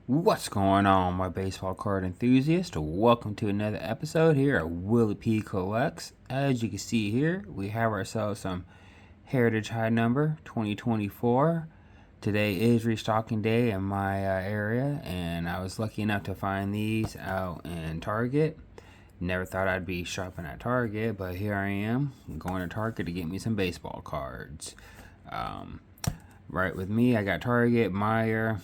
What's going on, my baseball card enthusiast? Welcome to another episode here at Willie P Collects. As you can see here, we have ourselves some Heritage High Number 2024. Today is restocking day in my area, and I was lucky enough to find these out in Target. Never thought I'd be shopping at Target, but here I am going to Target to get me some baseball cards. Right with me, I got Target, Meijer,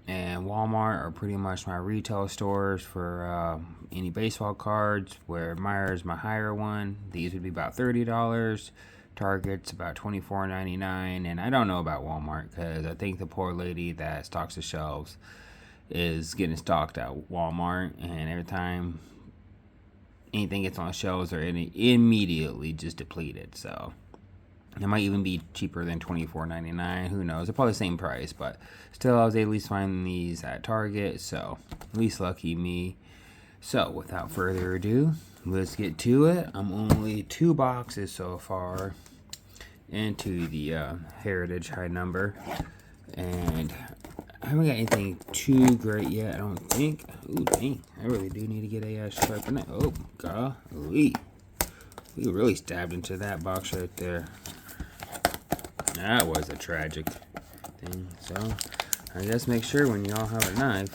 and Walmart are pretty much my retail stores for any baseball cards, where Meijer is my higher one. These would be about $30. Target's about $24.99, and I don't know about Walmart because I think the poor lady that stocks the shelves is getting stocked at Walmart, and every time anything gets on the shelves, they're immediately just depleted. So it might even be cheaper than $24.99. Who knows? They're probably the same price, but still, I was able to at least find these at Target. So, at least lucky me. So, without further ado, let's get to it. I'm only 2 boxes so far into the Heritage High Number, and I haven't got anything too great yet, I don't think. Ooh, dang. I really do need to get a sharp in it. Oh, golly. We really stabbed into that box right there. That was a tragic thing. So, I guess make sure when y'all have a knife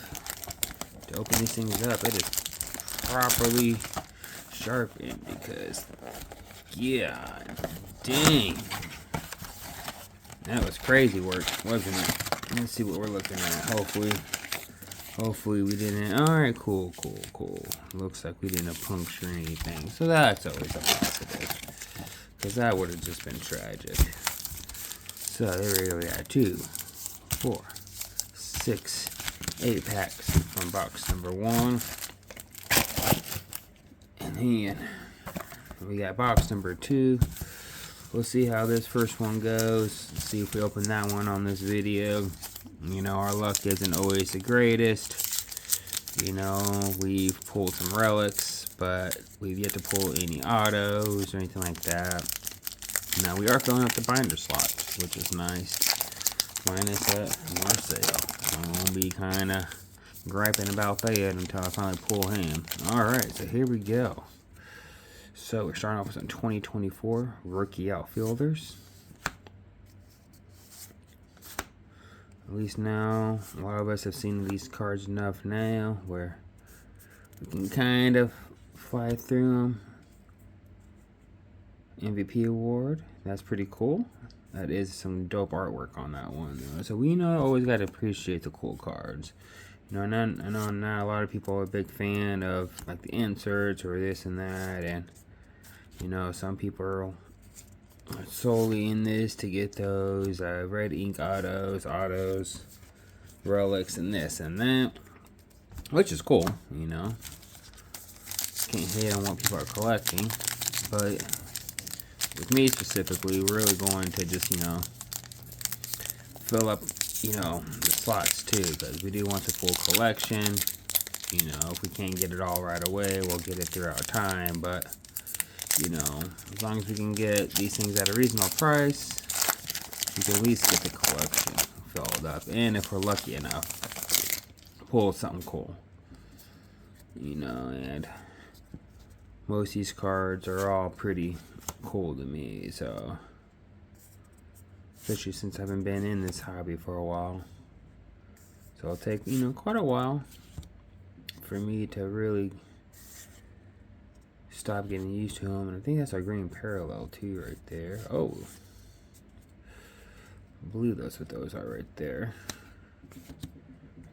to open these things up, it is properly sharpened, because, yeah, dang. That was crazy work, wasn't it? Let's see what we're looking at. Hopefully we didn't. Alright, cool. Looks like we didn't puncture anything. So that's always a positive, because that would have just been tragic. So there we got 2, 4, 6, 8 packs from box number 1. And then we got box number 2. We'll see how this first one goes. See if we open that one on this video. You know, our luck isn't always the greatest. You know, we've pulled some relics, but we've yet to pull any autos or anything like that. Now, we are filling up the binder slots, which is nice. Minus that Marcel. I'm going to be kind of griping about that until I finally pull him. Alright, so here we go. So, we're starting off with some 2024 rookie outfielders. At least now, a lot of us have seen these cards enough now where we can kind of fly through them. MVP award, that's pretty cool. That is some dope artwork on that one, though. So we know always got to appreciate the cool cards. You know, I know not a lot of people are a big fan of like the inserts or this and that, and you know, some people are solely in this to get those red ink autos, relics, and this and that, which is cool. You know, can't hate on what people are collecting, but with me specifically, we're really going to just, you know, fill up, you know, the slots too, because we do want the full collection. You know, if we can't get it all right away, we'll get it throughout time, but you know, as long as we can get these things at a reasonable price, we can at least get the collection filled up. And if we're lucky enough, pull something cool. You know, and most of these cards are all pretty cool to me, so especially since I haven't been in this hobby for a while. So it'll take, you know, quite a while for me to really stop getting used to them. And I think that's our green parallel too right there. Oh, I believe that's what those are right there.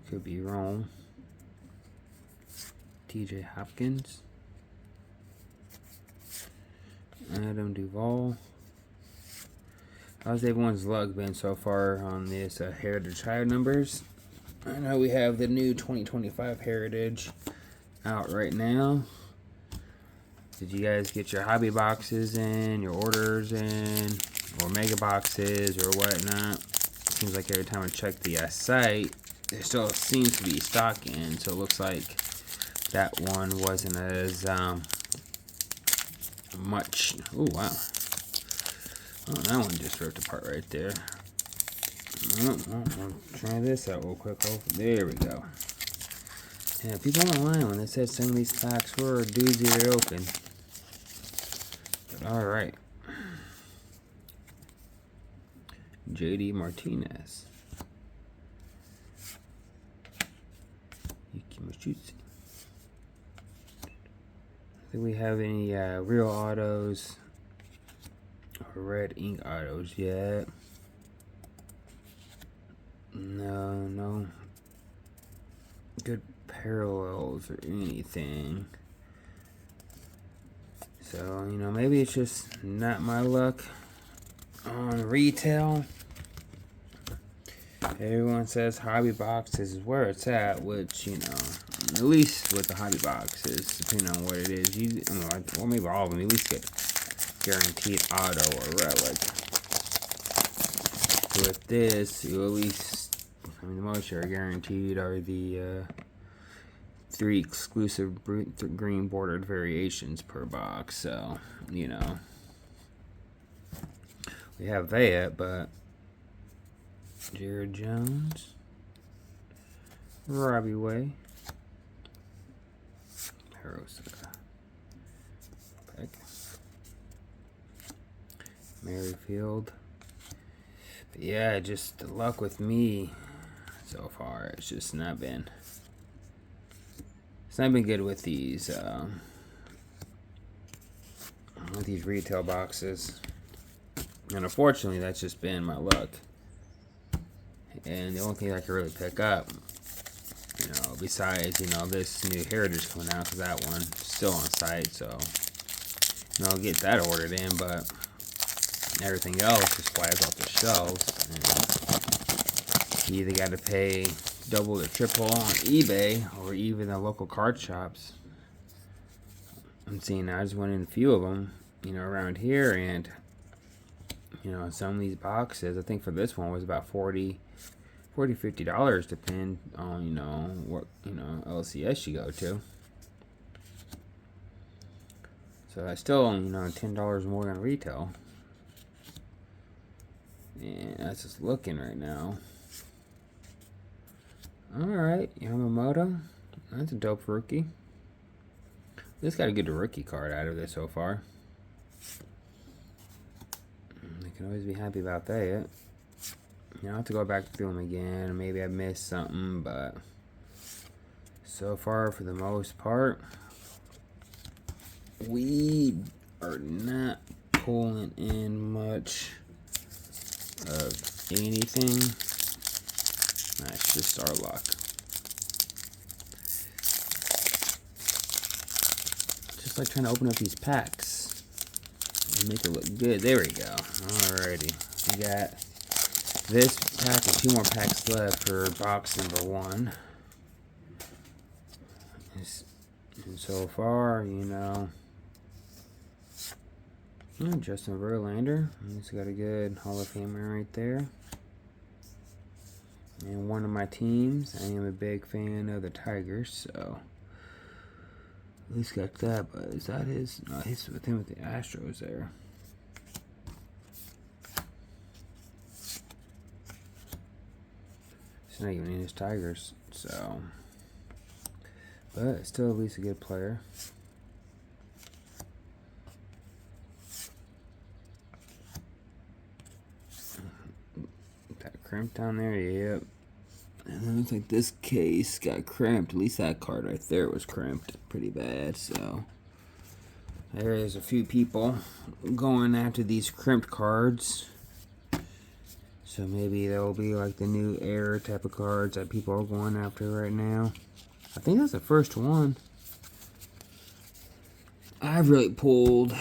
Could be wrong. TJ Hopkins, Adam Duvall. How's everyone's luck been so far on this Heritage High Numbers? I know we have the new 2025 Heritage out right now. Did you guys get your hobby boxes in, your orders in, or mega boxes or whatnot? Seems like every time I check the site, there still seems to be stock in, so it looks like that one wasn't as much. Oh, wow. Oh, that one just ripped apart right there. I'll try this out real quick. Oh, there we go. Yeah, people online when they said some of these packs were a doozy to open. But alright. JD Martinez. Yuki. Do we have any real autos or red ink autos yet? No good parallels or anything. So, maybe it's just not my luck on retail. Everyone says hobby boxes is where it's at, which, at least with the hobby boxes, depending on what it is, or maybe all of them, at least get guaranteed auto or relic. With this, you at least, the most are guaranteed are the 3 exclusive green bordered variations per box. So, we have that, but Jared Jones, Robbie Way, Harosa, Peck, Merrifield. But yeah, just the luck with me so far. It's just not been. It's not been good with these retail boxes, and unfortunately, that's just been my luck. And the only thing I can really pick up, besides, this new Heritage coming out, because that one's still on site, so, I'll get that ordered in, but everything else just flies off the shelves. And you either got to pay double or triple on eBay, or even the local card shops. I'm seeing, I just went in a few of them, around here, and, some of these boxes, I think for this one was about $50, depend on, what, LCS you go to. So that's still, $10 more than retail. And that's just looking right now. Alright, Yamamoto. That's a dope rookie. Just got to get a rookie card out of this so far. I can always be happy about that. I'll have to go back through them again. Maybe I missed something, but so far, for the most part, we are not pulling in much of anything. That's just our luck. Just like trying to open up these packs and make it look good. There we go. Alrighty. We got this pack and 2 more packs left for box number 1. And so far, Justin Verlander. He's got a good Hall of Famer right there. And one of my teams, I am a big fan of the Tigers, so at least got that. But is that his? No, he's with him with the Astros there. It's not even in his Tigers, so. But still, at least a good player. That crimped down there, yep. And then it looks like this case got crimped. At least that card right there was crimped pretty bad. So there is a few people going after these crimped cards. So maybe they'll be like the new error type of cards that people are going after right now. I think that's the first one I've really pulled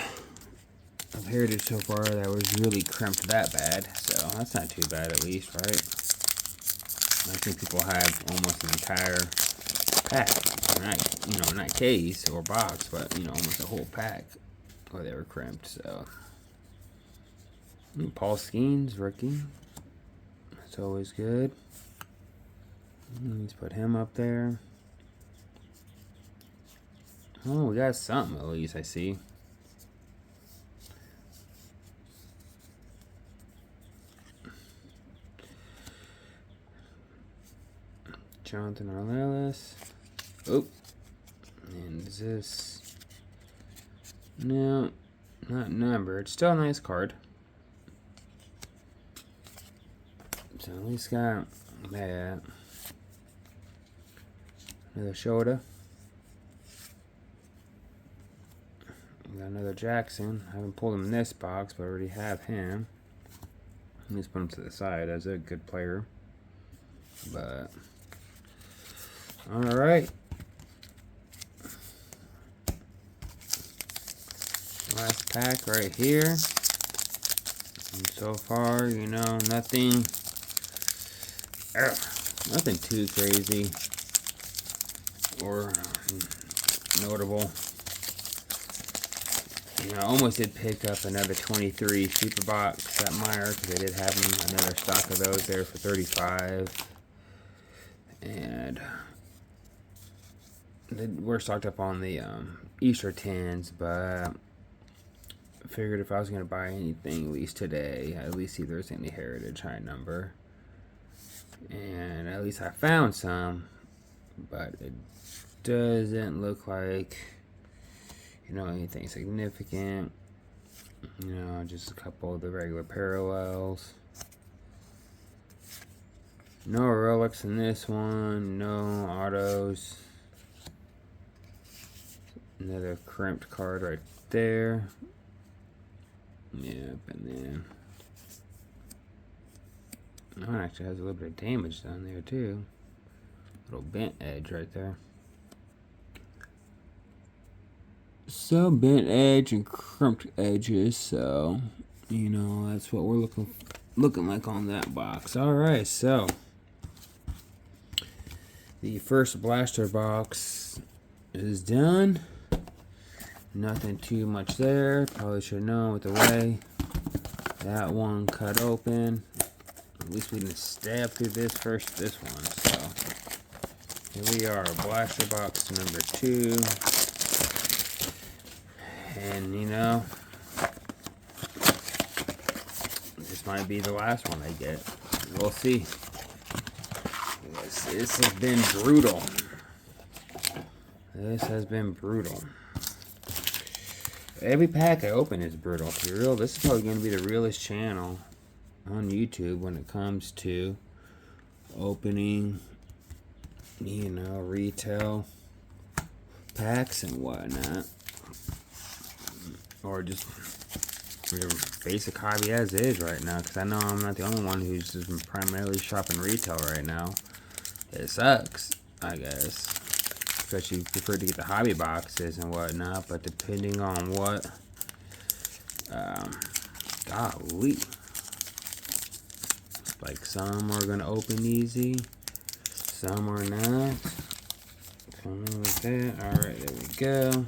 of Heritage so far that was really crimped that bad. So that's not too bad, at least, right? I think people have almost an entire pack, not case or box, but almost a whole pack where they were crimped. So Paul Skeens, rookie. That's always good. Let's put him up there. Oh, we got something at least, I see. Jonathan Ornelas. Oh. And is this... No, not numbered. Still a nice card. So at least got that. Another Shota. Got another Jackson. I haven't pulled him in this box, but I already have him. Let's put him to the side as a good player. But alright. Last pack right here. And so far, you know, nothing too crazy or notable. You know, I almost did pick up another 23 super box at Meyer because I did have another stock of those there for 35. And we're stocked up on the Easter tins, but I figured if I was going to buy anything at least today, at least see if there's any Heritage high number. And at least I found some, but it doesn't look like, you know, anything significant. You know, just a couple of the regular parallels. No relics in this one, no autos. Another crimped card right there. Yep, and then that one actually has a little bit of damage down there too. Little bent edge right there. Some bent edge and crimped edges, so you know that's what we're looking like on that box. All right, so the first Blaster box is done. Nothing too much there. Probably should know with the way that one cut open. At least we didn't stab through this one. So here we are, Blaster box number 2. And you know, this might be the last one I get. We'll see. This has been brutal. This has been brutal. Every pack I open is brutal. To be real, this is probably going to be the realest channel on YouTube when it comes to opening, you know, retail packs and whatnot. Or just basic hobby as is right now, because I know I'm not the only one who's just been primarily shopping retail right now. It sucks, I guess, especially if you prefer to get the hobby boxes and whatnot, but depending on what, golly, like some are going to open easy, some are not. Come in with that. Alright, there we go.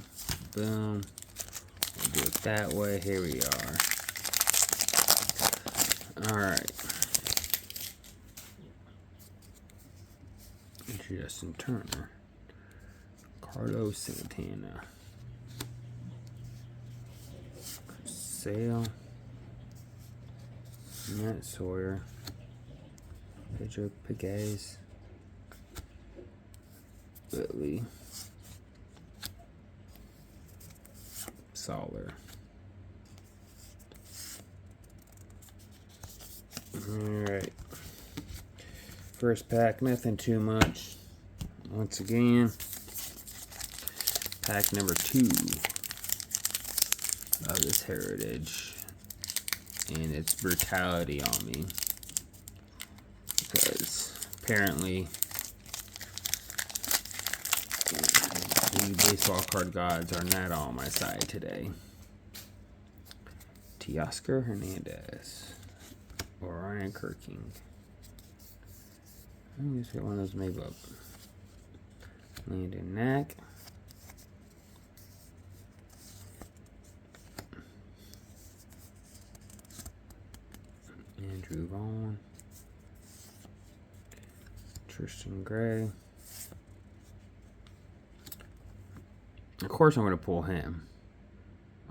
Boom. We'll do it that way. Here we are. Alright. Justin Turner. Carlos Santana. Sale. Matt Sawyer. Pedro Piguez. Whitley. Soler. Alright. First pack, nothing too much. Once again, pack number 2 of this Heritage. And its brutality on me. Because apparently the baseball card gods are not on my side today. Teoscar Hernandez or Ryan Kirking. Let me just get one of those made up. Landon Knack. Andrew Vaughn. Tristan Gray. Of course I'm going to pull him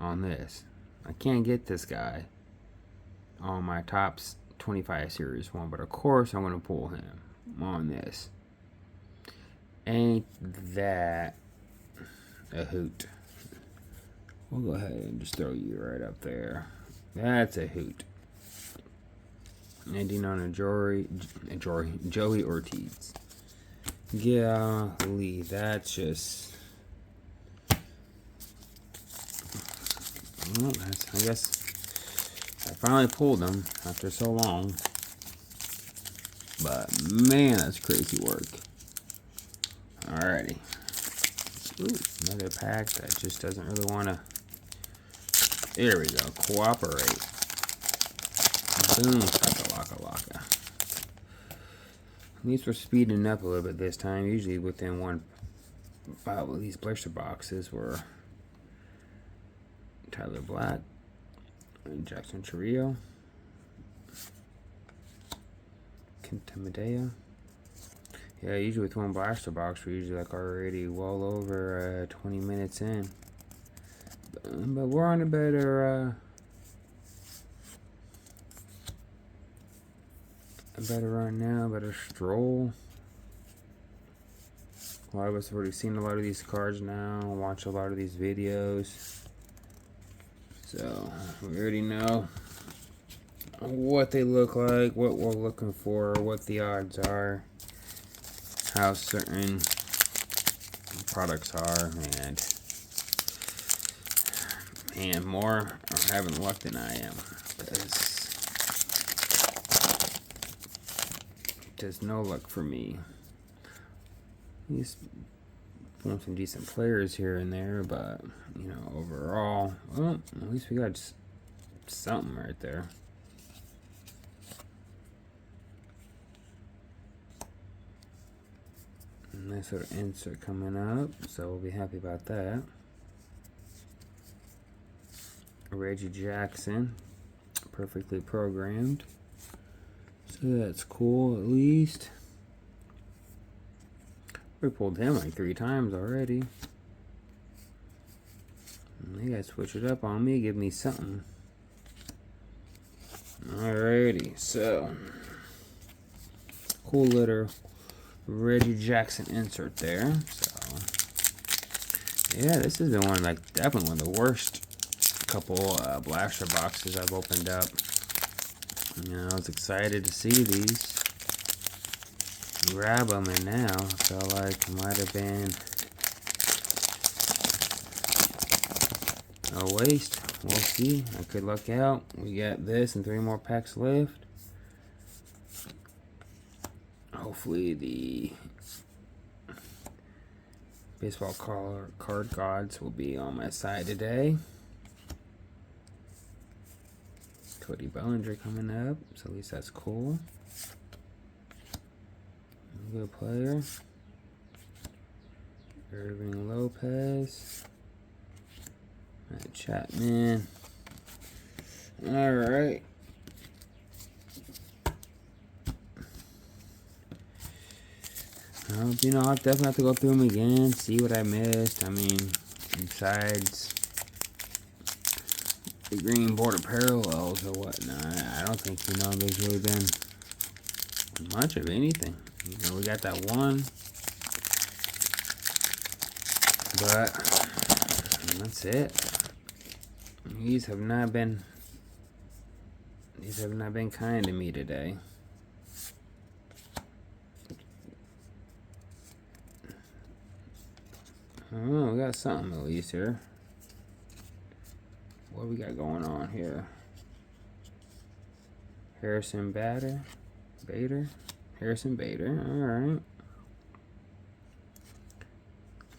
on this. I can't get this guy on my Topps 25 Series 1, but of course I'm going to pull him on this. Ain't that a hoot? We'll go ahead and just throw you right up there. That's a hoot. Ending on a Joey Ortiz. Golly, that's just. Well, I guess I finally pulled them after so long. But man, that's crazy work. Alrighty. Ooh, another pack that just doesn't really want to. There we go. Cooperate. Boom. Laka. At least we're speeding up a little bit this time. Usually within one. Well, these blister boxes were Tyler Black and Jackson Chourio. Quinta. Yeah, usually with one blaster box, we're usually like already well over 20 minutes in. But we're on a better run now, better stroll. A lot of us have already seen a lot of these cards now, watch a lot of these videos. So, we already know what they look like, what we're looking for, what the odds are, how certain products are, and more are having luck than I am. There's no luck for me. At least some decent players here and there, but you know, overall, well, at least we got something right there. Nice little insert coming up, so we'll be happy about that. Reggie Jackson, perfectly programmed. So that's cool, at least. We pulled him like 3 times already. And they gotta switch it up on me, give me something. Alrighty, so cool little Reggie Jackson insert there. So yeah, this has been definitely one of the worst couple blaster boxes I've opened up. You know, I was excited to see these, grab them, and now I felt like it might have been a waste. We'll see. I could luck out. We got this and 3 more packs left. Hopefully the baseball card gods will be on my side today. Cody Bellinger coming up, so at least that's cool. Good player. Irving Lopez. Matt Chapman. Alright. You know, I'll definitely have to go through them again, see what I missed. I mean, besides the green border parallels or whatnot, I don't think, you know, there's really been much of anything. You know, we got that one, but that's it. These have not been kind to me today. Oh, we got something at least here. What we got going on here? Harrison Bader. Harrison Bader. Alright.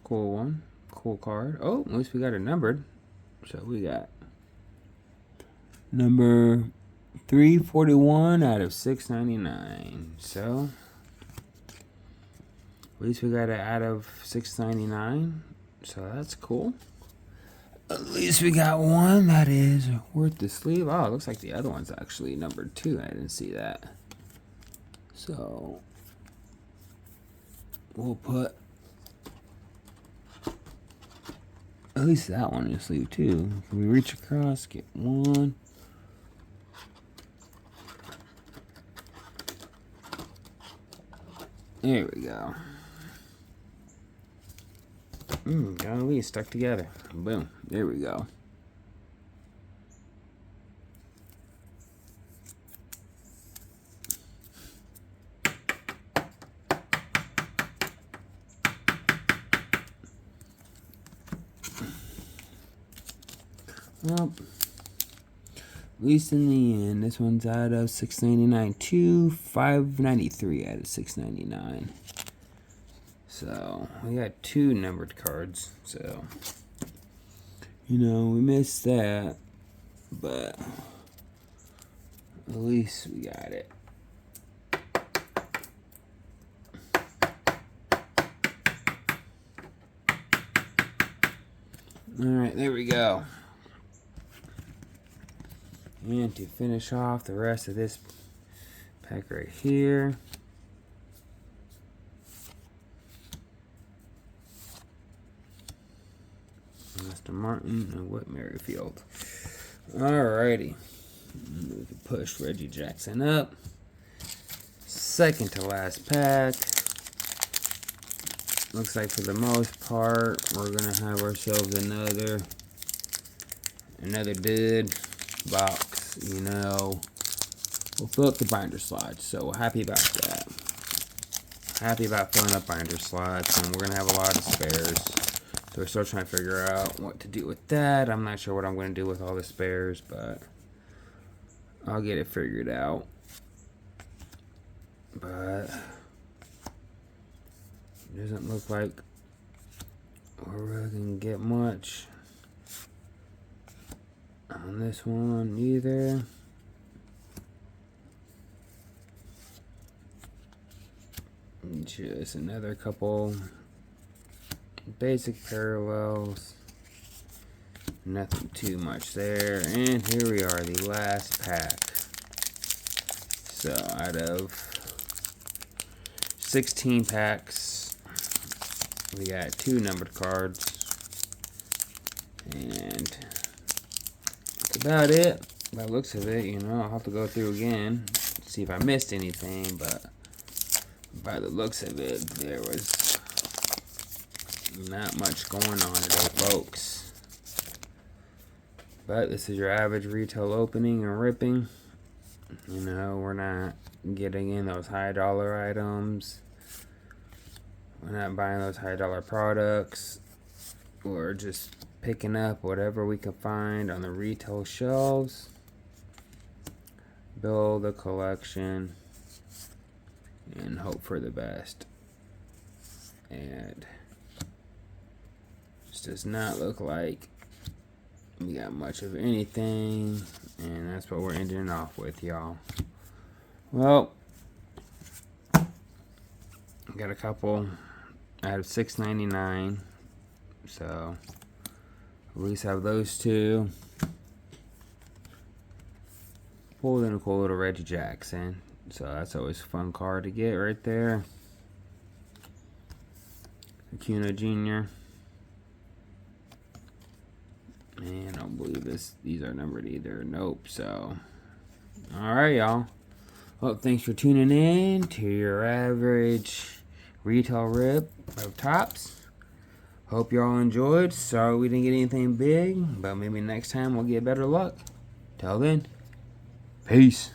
Cool one. Cool card. Oh, at least we got it numbered. So we got number 341 out of 699. So at least we got it out of 699. So that's cool. At least we got one that is worth the sleeve. Oh, it looks like the other one's actually number 2. I didn't see that. So we'll put at least that one in the sleeve too. Can we reach across? Get one. There we go. Golly, stuck together. Boom. There we go. Well, at least in the end, this one's out of $6.99 to $5.93 out of $6.99. So we got 2 numbered cards. So we missed that, but at least we got it. All right, there we go. And to finish off the rest of this pack right here, Mr. Martin and Whit Merrifield. Alrighty. We can push Reggie Jackson up. Second to last pack. Looks like for the most part, we're going to have ourselves another dud box. We'll fill up the binder slots, so we're happy about that. Happy about filling up binder slots, and we're going to have a lot of spares. So we're still trying to figure out what to do with that. I'm not sure what I'm going to do with all the spares, but I'll get it figured out. But it doesn't look like we're really going to get much on this one either. Just another couple basic parallels. Nothing too much there. And here we are, the last pack. So out of 16 packs, we got 2 numbered cards. And that's about it. By the looks of it, I'll have to go through again, see if I missed anything, but by the looks of it, there was not much going on today, folks. But this is your average retail opening and ripping. We're not getting in those high dollar items. We're not buying those high dollar products. We're just picking up whatever we can find on the retail shelves. Build a collection and hope for the best. And this does not look like we got much of anything, and that's what we're ending off with, y'all. Well, got a couple out of $6.99, so at least have those 2. Pulled in a cool little Reggie Jackson, so that's always a fun card to get right there. Acuna Jr. And I don't believe these are numbered either. Nope. So, alright, y'all. Well, thanks for tuning in to your average retail rip of Topps. Hope y'all enjoyed. Sorry we didn't get anything big, but maybe next time we'll get better luck. Till then, peace.